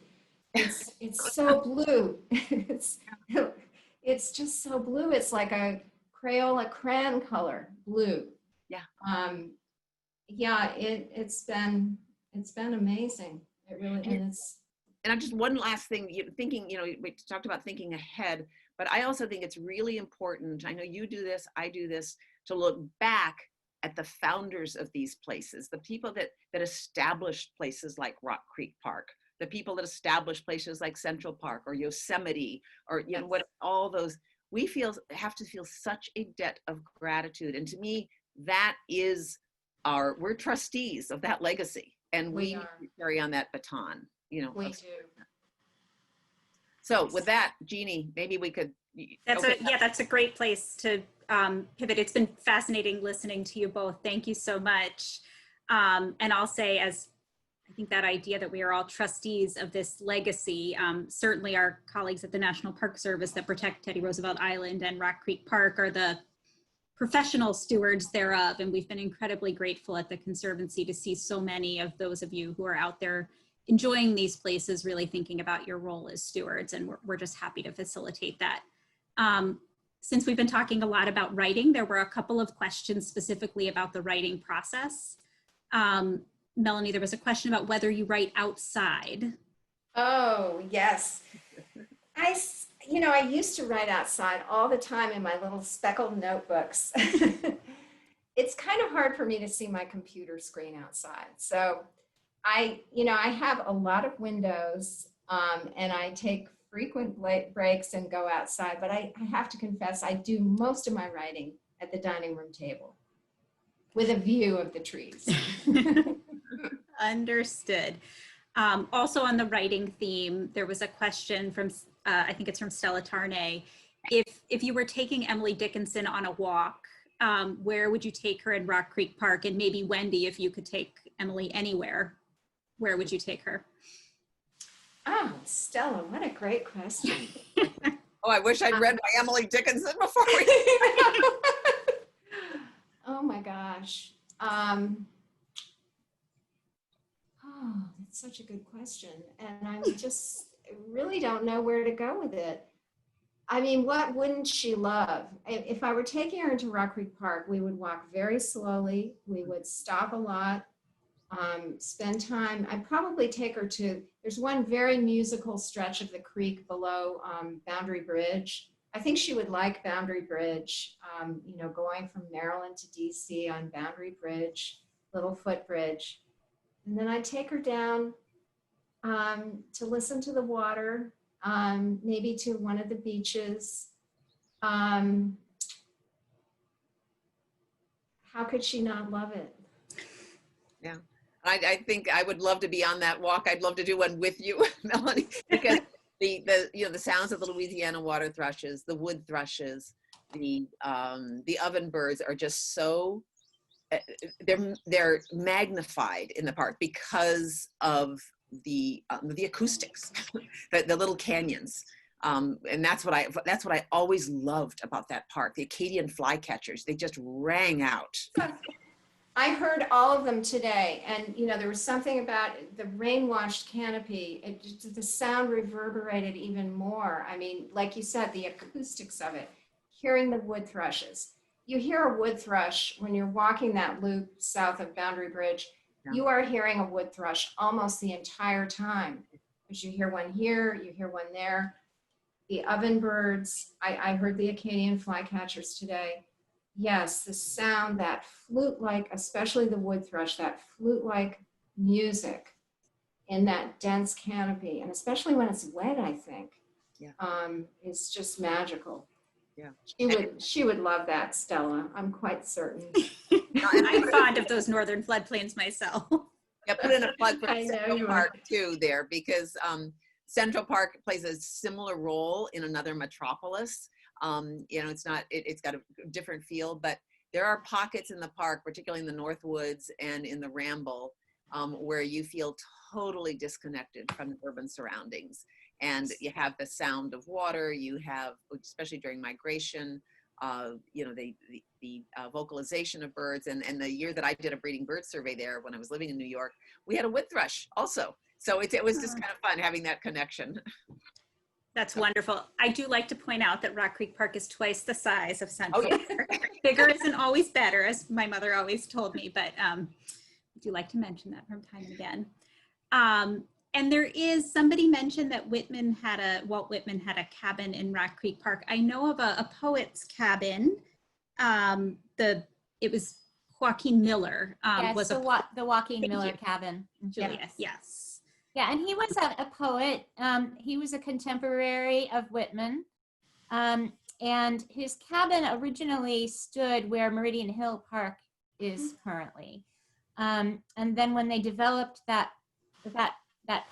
It's so blue. It's just so blue. It's like a Crayola crayon color blue. Yeah. Yeah. It's been amazing. It really is. And I'm just one last thing, thinking, we talked about thinking ahead, but I also think it's really important. I know you do this, I do this, to look back at the founders of these places, the people that established places like Rock Creek Park, the people that established places like Central Park or Yosemite, or what all those, we have to feel such a debt of gratitude. And to me, that is we're trustees of that legacy, and we carry on that baton. We do. So with that, Jeannie, maybe we could. That's a great place to pivot. It's been fascinating listening to you both. Thank you so much. And I'll say, as I think that idea that we are all trustees of this legacy, certainly our colleagues at the National Park Service that protect Teddy Roosevelt Island and Rock Creek Park are the professional stewards thereof. And we've been incredibly grateful at the Conservancy to see so many of those of you who are out there enjoying these places, really thinking about your role as stewards. And we're just happy to facilitate that. Since we've been talking a lot about writing, there were a couple of questions specifically about the writing process. Melanie, there was a question about whether you write outside. Oh, yes. I used to write outside all the time in my little speckled notebooks. It's kind of hard for me to see my computer screen outside. So I have a lot of windows, and I take frequent breaks and go outside, but I have to confess, I do most of my writing at the dining room table with a view of the trees. Understood. Also on the writing theme, there was a question from, I think it's from Stella Tarnay. If you were taking Emily Dickinson on a walk, where would you take her in Rock Creek Park? And maybe Wendy, if you could take Emily anywhere, where would you take her? Oh, Stella, what a great question. Oh, I wish I'd read my Emily Dickinson before we. Oh my gosh. Oh, that's such a good question. And I just really don't know where to go with it. I mean, what wouldn't she love? If I were taking her into Rock Creek Park, we would walk very slowly. We would stop a lot, spend time. I'd probably take her to, there's one very musical stretch of the creek below Boundary Bridge. I think she would like Boundary Bridge, going from Maryland to DC on Boundary Bridge, little footbridge. And then I'd take her down to listen to the water, maybe to one of the beaches. How could she not love it? Yeah, I think I would love to be on that walk. I'd love to do one with you, Melanie, because the sounds of the Louisiana water thrushes, the wood thrushes, the ovenbirds are just so, they're magnified in the park because of the acoustics, the little canyons, and that's what I always loved about that park. The Acadian flycatchers, they just rang out. I heard all of them today, and there was something about the rain-washed canopy. The sound reverberated even more. I mean, like you said, the acoustics of it. Hearing the wood thrushes. You hear a wood thrush when you're walking that loop south of Boundary Bridge. Yeah. You are hearing a wood thrush almost the entire time, because you hear one here, you hear one there. The ovenbirds. I heard the Acadian flycatchers today. yes, the sound, that flute-like, especially the wood thrush, that flute-like music in that dense canopy, and especially when it's wet, I think, Yeah. it's just magical. Yeah. She would love that, Stella. I'm quite certain. And I'm fond of those northern floodplains myself. Yeah, put in a plug for I know Central you are. Park too there, because Central Park plays a similar role in another metropolis. You know, it's got a different feel, but there are pockets in the park, particularly in the North Woods and in the Ramble, where you feel totally disconnected from the urban surroundings. And you have the sound of water, you have, especially during migration, you know, the vocalization of birds. And the year that I did a breeding bird survey there when I was living in New York, we had a wood thrush also. So it was just kind of fun having that connection. That's wonderful. I do like to point out that Rock Creek Park is twice the size of Central Oh, yeah. Park. Bigger isn't always better, as my mother always told me, but I do like to mention that from time and again. And there is, somebody mentioned that Walt Whitman had a cabin in Rock Creek Park. I know of a poet's cabin. It was Joaquin Miller. Yes, Was the Joaquin Thank Miller you. cabin. Julia, yes. Yeah, and he was a poet. He was a contemporary of Whitman. And his cabin originally stood where Meridian Hill Park is currently. And then when they developed that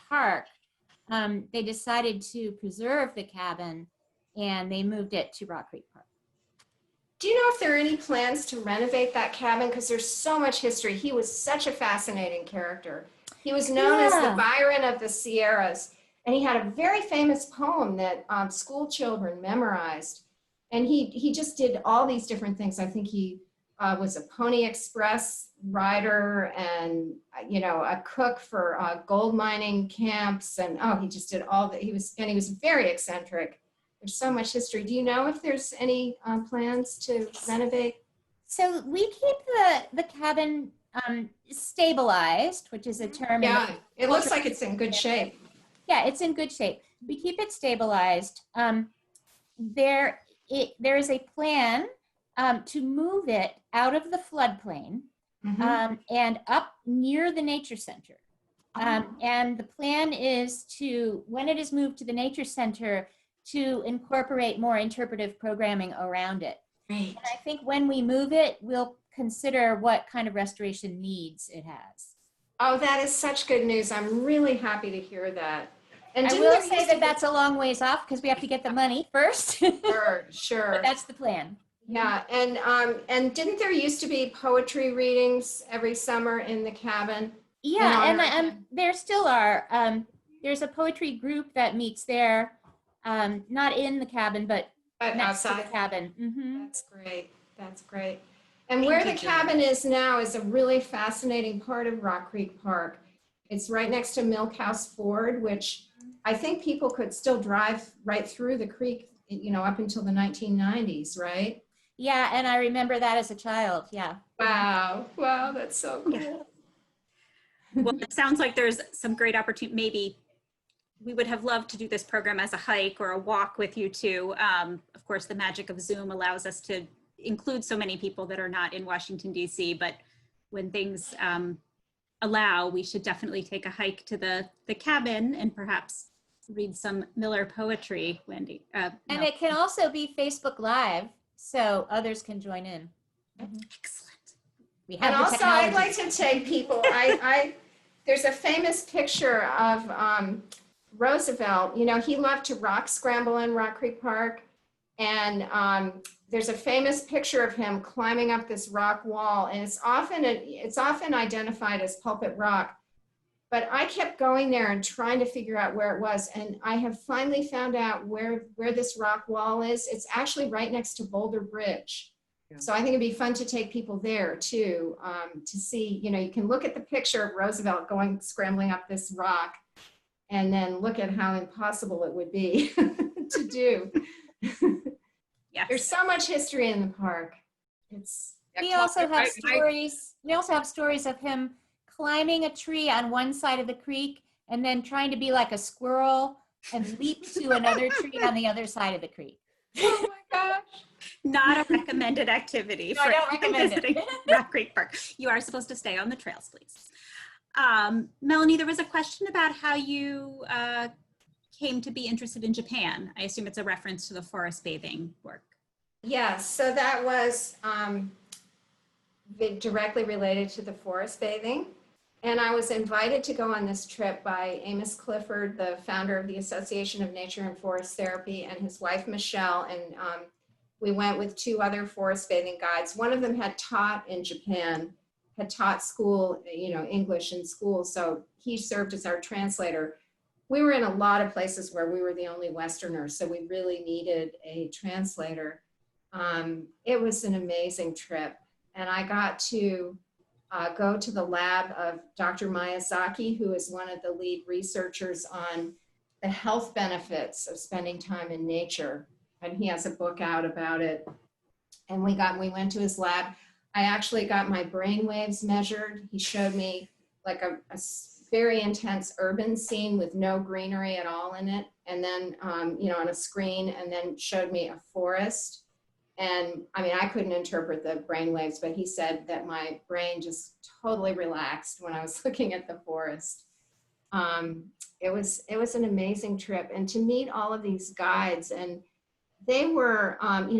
park, they decided to preserve the cabin and they moved it to Rock Creek Park. Do you know if there are any plans to renovate that cabin? Because there's so much history. He was such a fascinating character. He was known as the Byron of the Sierras, and he had a very famous poem that school children memorized. And he just did all these different things. I think he was a Pony Express rider and, you know, a cook for gold mining camps. And he just did all that. He was very eccentric. There's so much history. Do you know if there's any plans to renovate? So we keep the cabin stabilized, which is a term. Yeah, it looks like it's in good shape. Yeah, it's in good shape. We keep it stabilized. There is a plan to move it out of the floodplain and up near the nature center. And the plan is to, when it is moved to the nature center, to incorporate more interpretive programming around it. Great. And I think when we move it, we'll consider what kind of restoration needs it has. Oh, that is such good news. I'm really happy to hear that. And I will say that that's a long ways off because we have to get the money first. Sure. But that's the plan. Yeah, and didn't there used to be poetry readings every summer in the cabin? Yeah, and there still are. There's a poetry group that meets there, not in the cabin, but next to the cabin. That's great. That's great. And where the cabin is now is a really fascinating part of Rock Creek Park. It's right next to Milk House Ford, which I think people could still drive right through the creek, you know, up until the 1990s, right? Yeah, and I remember that as a child. Yeah. Wow, that's so cool. Yeah. Well, it sounds like there's some great opportunity. Maybe we would have loved to do this program as a hike or a walk with you too. Of course, the magic of Zoom allows us to include so many people that are not in Washington, D.C., but when things allow, we should definitely take a hike to the cabin and perhaps read some Miller poetry, Wendy. And it can also be Facebook Live, so others can join in. Excellent. We have And the also, I'd technology. like to take people, there's a famous picture of Roosevelt. You know, he loved to rock scramble in Rock Creek Park. And there's a famous picture of him climbing up this rock wall. And it's often identified as Pulpit Rock. But I kept going there and trying to figure out where it was. And I have finally found out where this rock wall is. It's actually right next to Boulder Bridge. Yeah. So I think it'd be fun to take people there too, to see, you know, you can look at the picture of Roosevelt scrambling up this rock and then look at how impossible it would be to do. Yes. There's so much history in the park. We also have stories of him climbing a tree on one side of the creek and then trying to be like a squirrel and leap to another tree on the other side of the creek. Oh my gosh. Not a recommended activity No, I don't recommend it. visiting Rock Creek Park. You are supposed to stay on the trails, please. Melanie, there was a question about how you came to be interested in Japan. I assume it's a reference to the forest bathing work. Yes, so that was directly related to the forest bathing. And I was invited to go on this trip by Amos Clifford, the founder of the Association of Nature and Forest Therapy, and his wife, Michelle. And we went with 2 other forest bathing guides. One of them had taught in Japan, had taught school, English in school. So he served as our translator. We were in a lot of places where we were the only Westerners, so we really needed a translator. It was an amazing trip. And I got to go to the lab of Dr. Miyazaki, who is one of the lead researchers on the health benefits of spending time in nature. And he has a book out about it. And we went to his lab. I actually got my brain waves measured. He showed me like a very intense urban scene with no greenery at all in it. And then, on a screen, and then showed me a forest. And I mean, I couldn't interpret the brain waves, but he said that my brain just totally relaxed when I was looking at the forest. It was an amazing trip, and to meet all of these guides, and they were,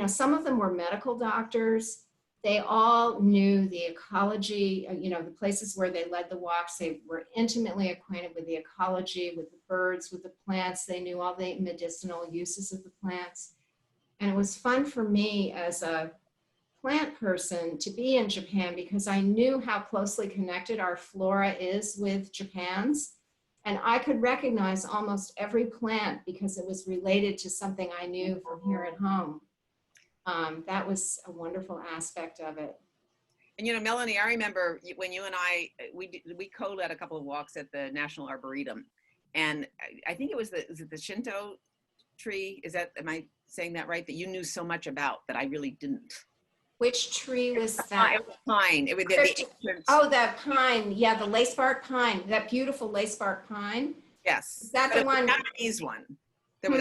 some of them were medical doctors. They all knew the ecology, the places where they led the walks. They were intimately acquainted with the ecology, with the birds, with the plants. They knew all the medicinal uses of the plants. And it was fun for me as a plant person to be in Japan because I knew how closely connected our flora is with Japan's. And I could recognize almost every plant because it was related to something I knew from here at home. That was a wonderful aspect of it. And Melanie, I remember when you and I, we co-led a couple of walks at the National Arboretum. And I think it was the Shinto tree, am I saying that right? That you knew so much about that I really didn't. Which tree was that? It was pine. It was the ancient. Oh, that pine. Yeah, the lacebark pine. That beautiful lacebark pine. Yes. Is that the one? The Japanese one. There was.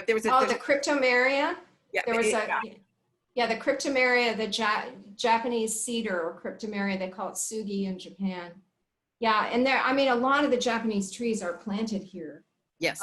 There was. The cryptomeria. Yeah. There was the cryptomeria, the Japanese cedar or cryptomeria. They call it sugi in Japan. Yeah, and a lot of the Japanese trees are planted here. Yes.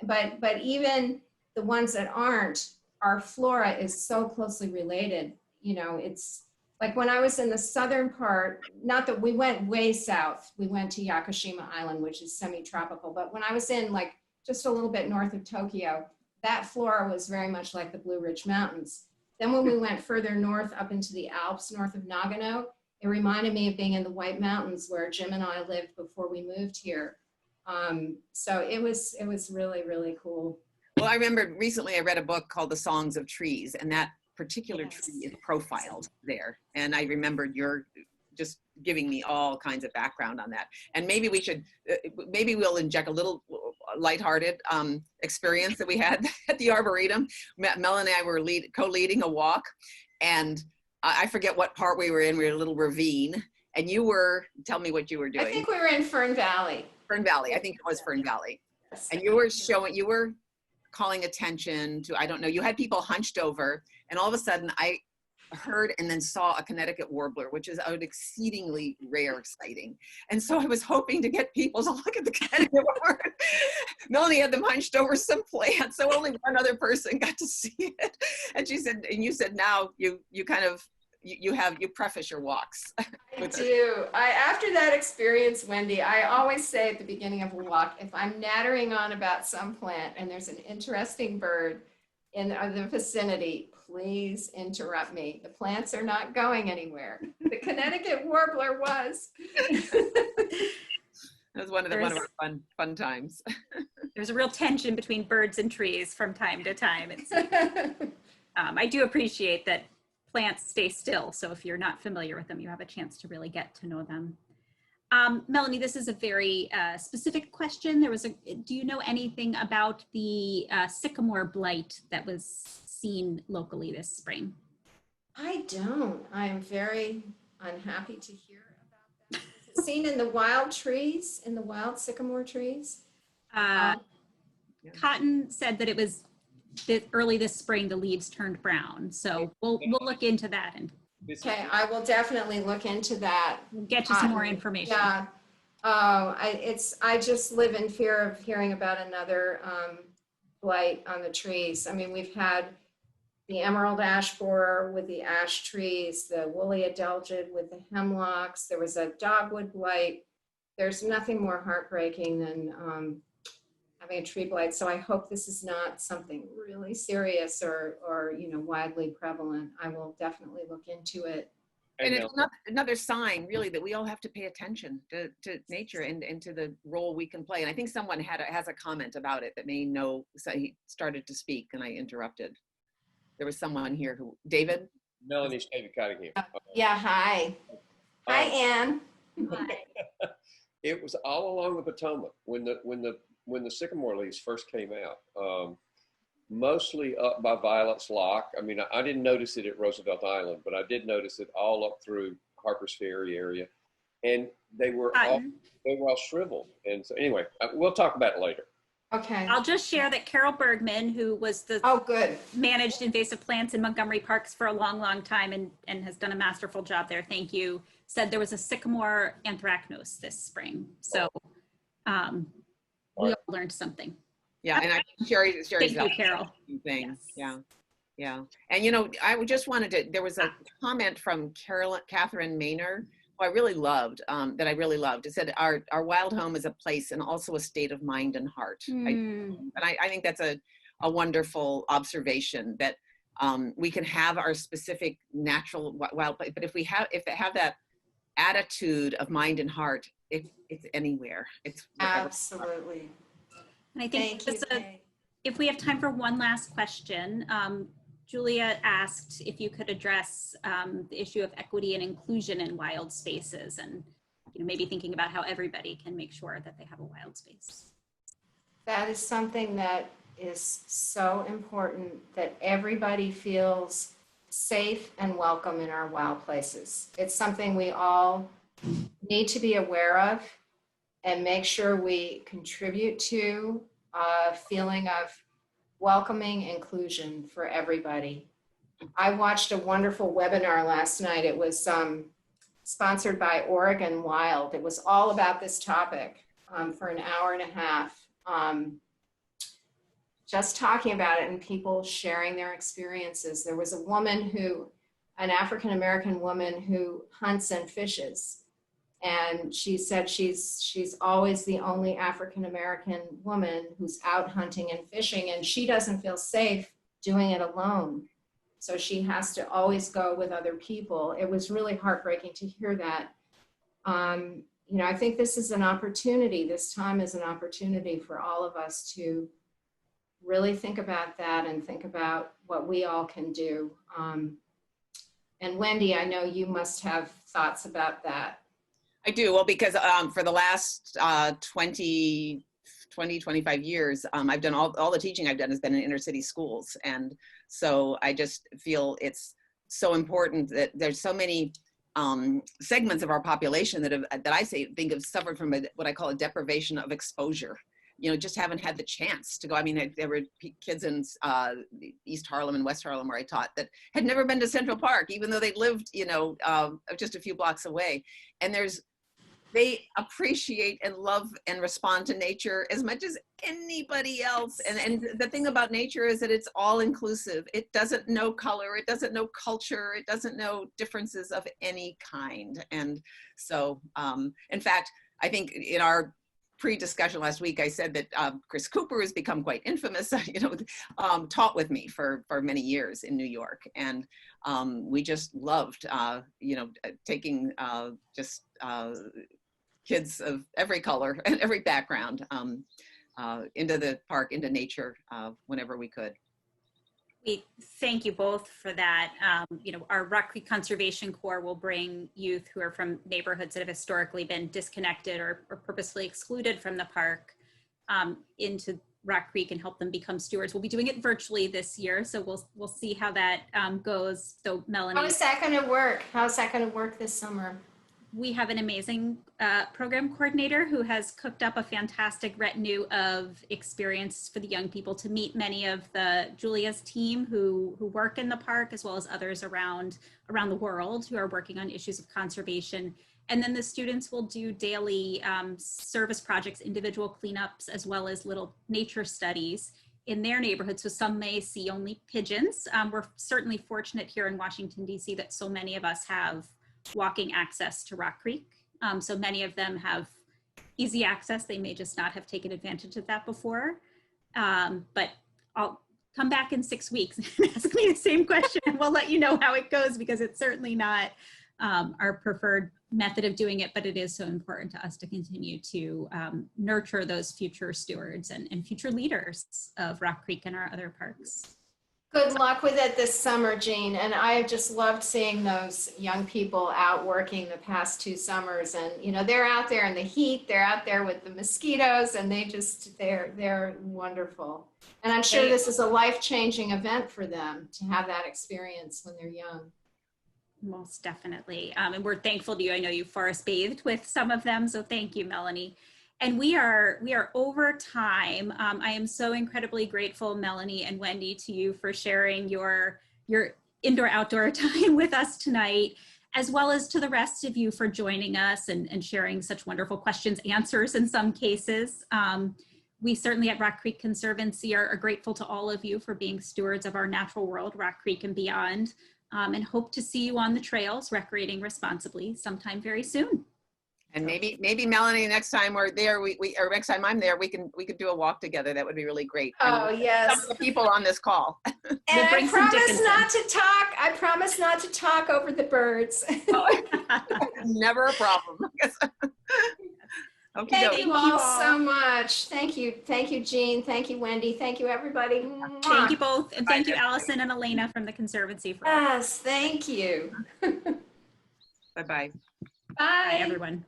But even the ones that aren't, our flora is so closely related. It's like when I was in the southern part, not that we went way south, we went to Yakushima Island, which is semi-tropical, but when I was in like just a little bit north of Tokyo, that flora was very much like the Blue Ridge Mountains. Then when we went further north up into the Alps, north of Nagano, it reminded me of being in the White Mountains where Jim and I lived before we moved here. So it was really, really cool. Well, I remember recently I read a book called The Songs of Trees, and that particular tree is profiled there. And I remembered your just giving me all kinds of background on that. And maybe we'll inject a little lighthearted experience that we had at the Arboretum. Mel and I were co-leading a walk, and I forget what part we were in. We were in a little ravine, and tell me what you were doing. I think we were in Fern Valley. Fern Valley, I think it was Fern Valley. And you were calling attention to, I don't know, you had people hunched over, and all of a sudden I heard and then saw a Connecticut warbler, which is an exceedingly rare sighting. And so I was hoping to get people to look at the Connecticut warbler. Melanie had them hunched over some plants, so only one other person got to see it. And she said, and you said, now you preface your walks. I do. After that experience, Wendy, I always say at the beginning of a walk, if I'm nattering on about some plant and there's an interesting bird in the vicinity, please interrupt me. The plants are not going anywhere. The Connecticut warbler was. That was one of our fun times. There's a real tension between birds and trees from time to time. I do appreciate that plants stay still. So if you're not familiar with them, you have a chance to really get to know them. Melanie, this is a very specific question. Do you know anything about the Sycamore Blight that was seen locally this spring? I don't. I am very unhappy to hear about that. Is it seen in the wild trees, in the wild sycamore trees? Cotton said that it was early this spring, the leaves turned brown. So we'll look into that and Okay, I will definitely look into that. we'll get you some more information. Yeah. Oh, I just live in fear of hearing about another blight on the trees. I mean, we've had the emerald ash borer with the ash trees, the woolly adelgid with the hemlocks. There was a dogwood blight. There's nothing more heartbreaking than having a tree blight. So I hope this is not something really serious or widely prevalent. I will definitely look into it. And it's another sign, really, that we all have to pay attention to nature and to the role we can play. And I think someone has a comment about it that may know. So he started to speak, and I interrupted. There was someone here who, David. Melanie Choukas-Bradley. Yeah, hi. Hi, Anne. It was all along the Potomac when the sycamore leaves first came out. Mostly up by Violet's Lock. I mean, I didn't notice it at Roosevelt Island, but I did notice it all up through Harper's Ferry area, and they were all shriveled. And so, anyway, we'll talk about it later. Okay. I'll just share that Carol Bergman, who was the Good. managed invasive plants in Montgomery Parks for a long, long time and has done a masterful job there. Thank you. Said there was a sycamore anthracnose this spring. So we all learned something. Yeah, and I Sherry's Thank you, Carol. Thing. Yes. Yeah. And I just wanted to. There was a comment from Catherine Maynard, who I really loved. It said, "Our wild home is a place and also a state of mind and heart." And I think that's a wonderful observation that we can have our specific natural wild place, but if they have that attitude of mind and heart, it's anywhere. It's wherever. Absolutely. And I think if we have time for one last question, Julia asked if you could address the issue of equity and inclusion in wild spaces, and maybe thinking about how everybody can make sure that they have a wild space. That is something that is so important, that everybody feels safe and welcome in our wild places. It's something we all need to be aware of and make sure we contribute to a feeling of welcoming inclusion for everybody. I watched a wonderful webinar last night. It was sponsored by Oregon Wild. It was all about this topic for an hour and a half. Just talking about it and people sharing their experiences. There was a woman an African-American woman who hunts and fishes. And she said she's always the only African-American woman who's out hunting and fishing, and she doesn't feel safe doing it alone. So she has to always go with other people. It was really heartbreaking to hear that. I think this is an opportunity. This time is an opportunity for all of us to really think about that and think about what we all can do. And Wendy, I know you must have thoughts about that. I do. Well, because for the last 20, 25 years, I've done all the teaching I've done has been in inner city schools. And so I just feel it's so important that there's so many segments of our population that I think have suffered from what I call a deprivation of exposure. Just haven't had the chance to go. I mean, there were kids in East Harlem and West Harlem where I taught that had never been to Central Park, even though they lived, just a few blocks away. And they appreciate and love and respond to nature as much as anybody else. And the thing about nature is that it's all inclusive. It doesn't know color, it doesn't know culture, it doesn't know differences of any kind. And so, in fact, I think in our pre-discussion last week, I said that Chris Cooper has become quite infamous, taught with me for many years in New York. And we just loved, taking kids of every color and every background into the park, into nature, whenever we could. We thank you both for that. Our Rock Creek Conservation Corps will bring youth who are from neighborhoods that have historically been disconnected or purposefully excluded from the park into Rock Creek and help them become stewards. We'll be doing it virtually this year, so we'll see how that goes. So Melanie, How is that going to work? How's that going to work this summer? We have an amazing program coordinator who has cooked up a fantastic retinue of experience for the young people to meet many of Julia's team who work in the park, as well as others around the world who are working on issues of conservation. And then the students will do daily service projects, individual cleanups, as well as little nature studies in their neighborhood. So some may see only pigeons. We're certainly fortunate here in Washington, D.C. that so many of us have walking access to Rock Creek. So many of them have easy access. They may just not have taken advantage of that before. But I'll come back in 6 weeks and ask me the same question, and we'll let you know how it goes, because it's certainly not our preferred method of doing it, but it is so important to us to continue to nurture those future stewards and future leaders of Rock Creek and our other parks. Good luck with it this summer, Jean. And I have just loved seeing those young people out working the past 2 summers. And, you know, they're out there in the heat, they're out there with the mosquitoes, and they're wonderful. And I'm sure this is a life-changing event for them to have that experience when they're young. Most definitely. And we're thankful to you. I know you forest bathed with some of them, so thank you, Melanie. And we are over time. I am so incredibly grateful, Melanie and Wendy, to you for sharing your indoor-outdoor time with us tonight, as well as to the rest of you for joining us and sharing such wonderful questions, answers in some cases. We certainly at Rock Creek Conservancy are grateful to all of you for being stewards of our natural world, Rock Creek and beyond, and hope to see you on the trails recreating responsibly sometime very soon. And maybe Melanie, next time we're there, or next time I'm there, we could do a walk together. That would be really great. Oh, yes. Some of the people on this call. And I promise not to talk over the birds. Never a problem. Okay, Thank you all so much. Thank you, Jean. Thank you, Wendy. Thank you, everybody. Thank you both, and thank you, Allison and Elena from the Conservancy. Yes, thank you. Bye-bye. Bye, everyone.